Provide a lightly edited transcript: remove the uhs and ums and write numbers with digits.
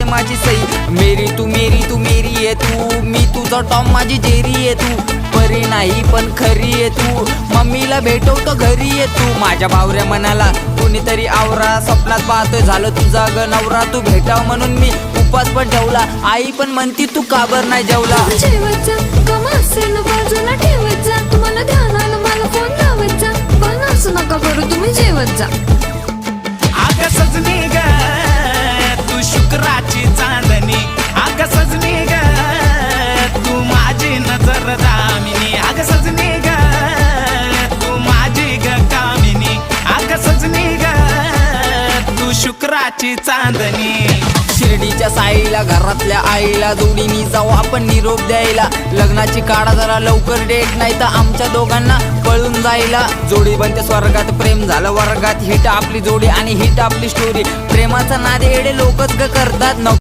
माझी सई, मेरी तू मेरी आहे तू, मी तुझा टॉम माझी जेरी आहे तू, परी नाही पण खरी आहे तू, मम्मीला भेटवतो घरी आहे तू, माझ्या बावऱ्या मनाला कोणीतरी आवरा, स्वप्नात पाहतोय झालं तुझा ग नवरा, तू भेटाव म्हणून मी उपास पण ठेवला, आई पण म्हणती तू काबर नाही जेवला. जेवायचा कमा असेल बाजूला ठेवायचा, तुम्हाला ध्यान आलं मला फोन लावायचा, पण असं नका करू तुम्ही जेवत जा. आग सजनी ग तू शुक्राची चांदणी, आग सजनी ग तू माझी नजर दामिनी, आग सजनी ग तू माझी ग कामिनी, आग सजनी ग तू शुक्राची चांदणी. शिर्डीच्या साईला घरातल्या आईला जोडीनी जाऊ आपण निरोप द्यायला, लग्नाची काढा जरा लवकर डेट नाही तर आमच्या दोघांना पळून जायला, जोडी बनते स्वर्गात प्रेम झालं वर्गात, हिट आपली जोडी आणि हिट आपली स्टोरी, प्रेमाचा नाद एडे लोकच ग करतात.